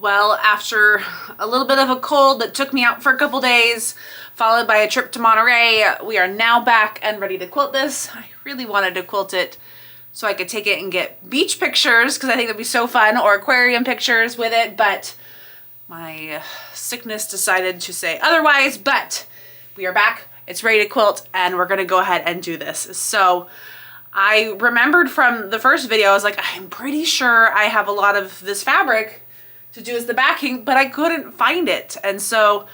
Well, after a little bit of a cold that took me out for a couple days, followed by a trip to Monterey, we are now back and ready to quilt this. I really wanted to quilt it so I could take it and get beach pictures because I think it'd be so fun, or aquarium pictures with it, but my sickness decided to say otherwise. But we are back, it's ready to quilt, and we're gonna go ahead and do this. So I remembered from the first video, I was like, I'm pretty sure I have a lot of this fabric to do as the backing, but I couldn't find it. And so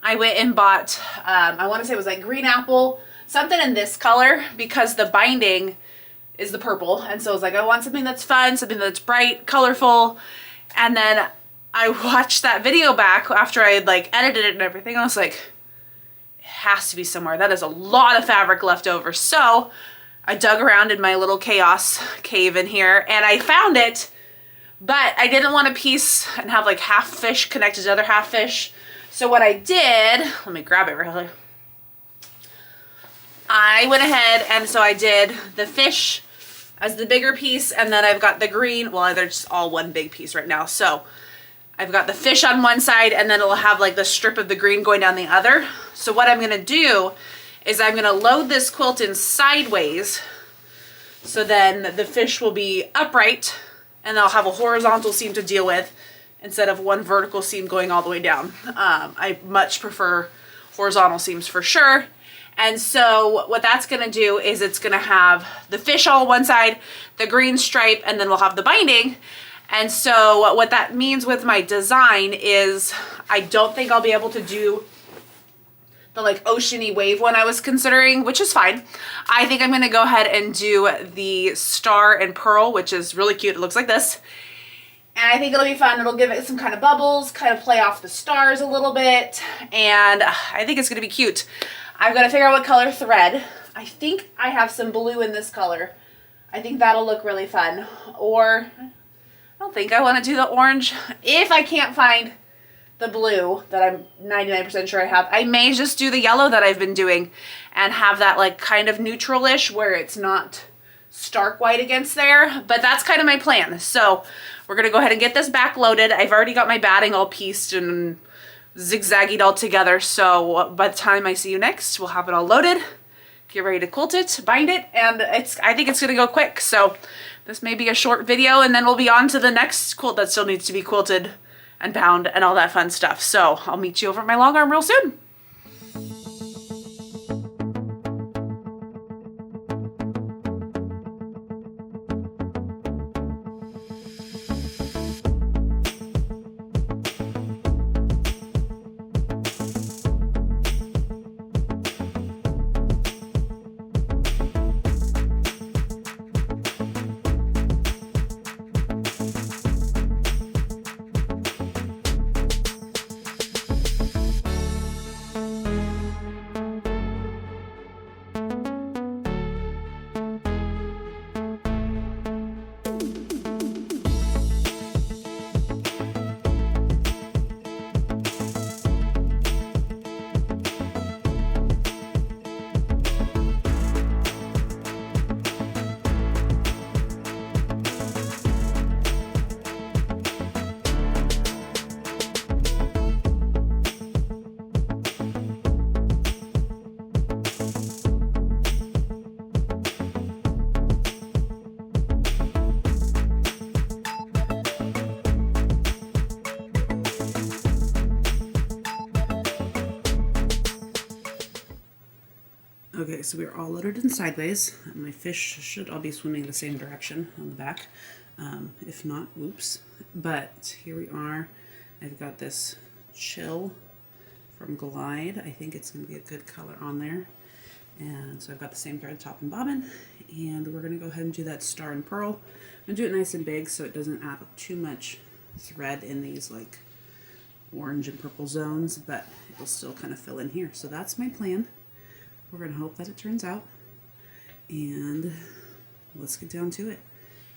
I went and bought, I want to say it was like green apple, something in this color, because the binding is the purple. And so I was like, I want something that's fun, something that's bright, colorful. And then I watched that video back after I had like edited it and everything. I was like, it has to be somewhere. That is a lot of fabric left over. So I dug around in my little chaos cave in here and I found it. But I didn't want a piece and have like half fish connected to other half fish. So what I did, let me grab it really. I went ahead and so I did the fish as the bigger piece, and then I've got the green, well, they're just all one big piece right now. So I've got the fish on one side and then it'll have like the strip of the green going down the other. So what I'm gonna do is I'm gonna load this quilt in sideways. So then the fish will be upright and I'll have a horizontal seam to deal with instead of one vertical seam going all the way down. I much prefer horizontal seams for sure. And so what that's gonna do is it's gonna have the fish all one side, the green stripe, and then we'll have the binding. And so what that means with my design is I don't think I'll be able to do the like oceany wave one I was considering, which is fine. I think I'm gonna go ahead and do the star and pearl, which is really cute. It looks like this. And I think it'll be fun. It'll give it some kind of bubbles, kind of play off the stars a little bit. And I think it's gonna be cute. I've got to figure out what color thread. I think I have some blue in this color. I think that'll look really fun. Or I don't think I want to do the orange. If I can't find the blue that I'm 99% sure I have, I may just do the yellow that I've been doing and have that like kind of neutral-ish where it's not stark white against there. But that's kind of my plan. So we're going to go ahead and get this back loaded. I've already got my batting all pieced and zigzaggy all together. So by the time I see you next, we'll have it all loaded, get ready to quilt it, bind it, and I think it's going to go quick. So this may be a short video and then we'll be on to the next quilt that still needs to be quilted and bound and all that fun stuff. So I'll meet you over at my long arm real soon. Okay, so we're all loaded in sideways. My fish should all be swimming the same direction on the back. If not, whoops. But here we are. I've got this Chill from Glide. I think it's going to be a good color on there. And so I've got the same thread, top and bobbin. And we're going to go ahead and do that star and pearl. I'm going to do it nice and big so it doesn't add up too much thread in these like orange and purple zones, but it'll still kind of fill in here. So that's my plan. We're going to hope that it turns out, and let's get down to it.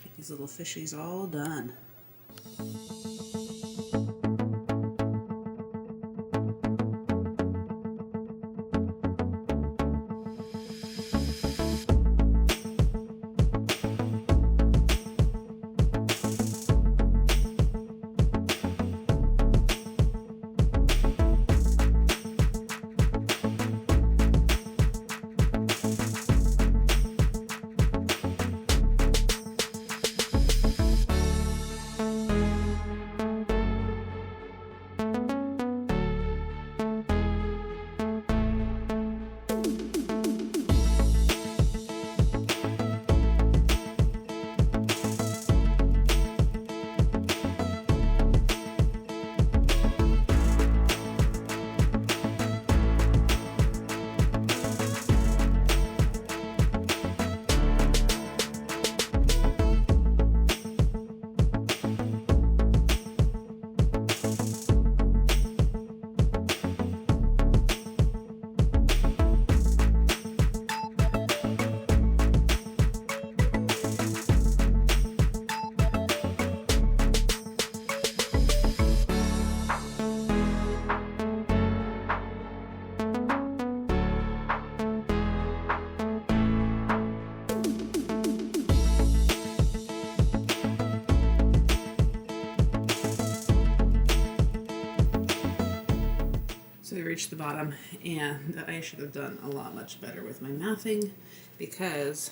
Get these little fishies all done. reached the bottom, and I should have done a lot much better with my mathing, because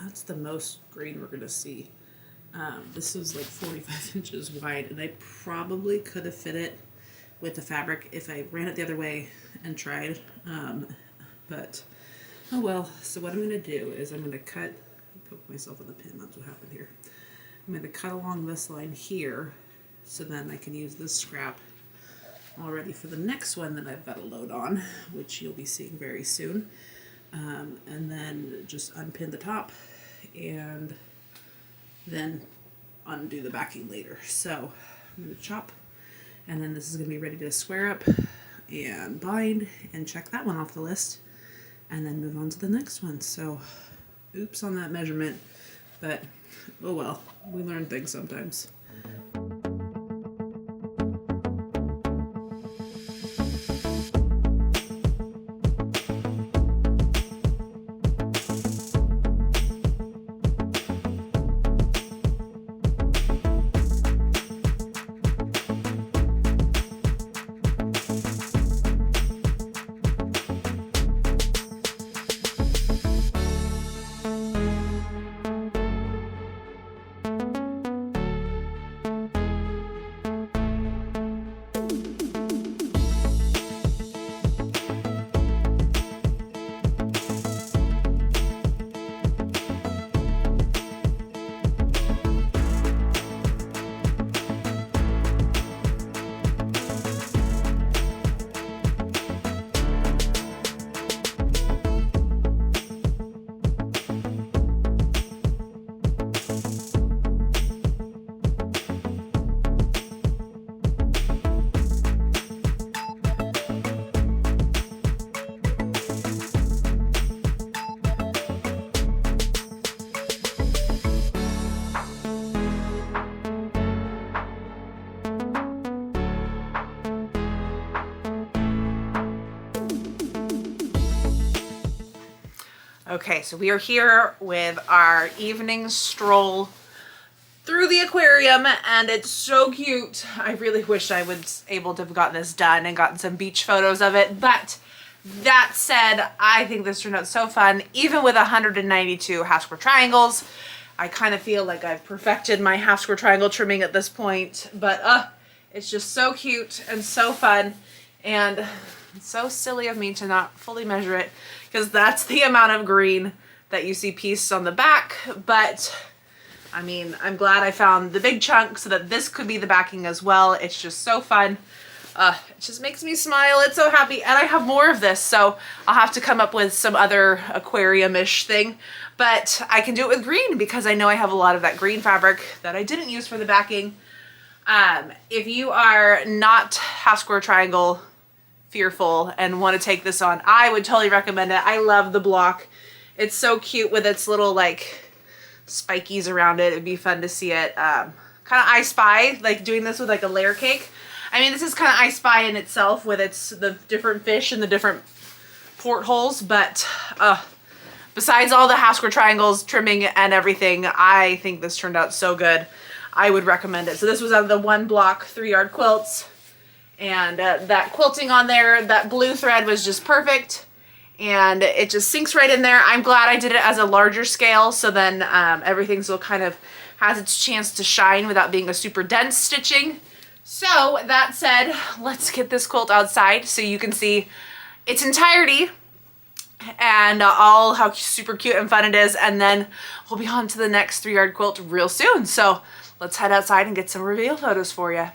that's the most green we're going to see. This is like 45 inches wide, and I probably could have fit it with the fabric if I ran it the other way and tried, but oh well. So what I'm going to do is I'm going to cut, poke myself in the pin, that's what happened here. I'm going to cut along this line here, so then I can use this scrap already for the next one that I've got to load on, which you'll be seeing very soon, and then just unpin the top and then undo the backing later. So I'm going to chop, and then this is going to be ready to square up and bind and check that one off the list, and then move on to the next one. So oops on that measurement, but oh well, we learn things sometimes. Okay, so we are here with our evening stroll through the aquarium, and it's so cute. I really wish I was able to have gotten this done and gotten some beach photos of it, but that said, I think this turned out so fun. Even with 192 half square triangles, I kind of feel like I've perfected my half square triangle trimming at this point, but it's just so cute and so fun, and it's so silly of me to not fully measure it, because that's the amount of green that you see pieced on the back. But I mean, I'm glad I found the big chunk so that this could be the backing as well. It's just so fun. It just makes me smile. It's so happy. And I have more of this, so I'll have to come up with some other aquarium-ish thing. But I can do it with green because I know I have a lot of that green fabric that I didn't use for the backing. If you are not half square triangle fearful and want to take this on, I would totally recommend it. I love the block. It's so cute with its little like spikies around it. It'd be fun to see it. Kind of I Spy, like doing this with like a layer cake. I mean, this is kind of I Spy in itself with the different fish and the different portholes, but besides all the half square triangles, trimming and everything, I think this turned out so good. I would recommend it. So this was out of the 1 block 3-yard quilts. And that quilting on there, that blue thread was just perfect, and it just sinks right in there. I'm glad I did it as a larger scale, so then everything still kind of has its chance to shine without being a super dense stitching. So that said, let's get this quilt outside so you can see its entirety and all how super cute and fun it is, and then we'll be on to the next 3-yard quilt real soon. So let's head outside and get some reveal photos for you.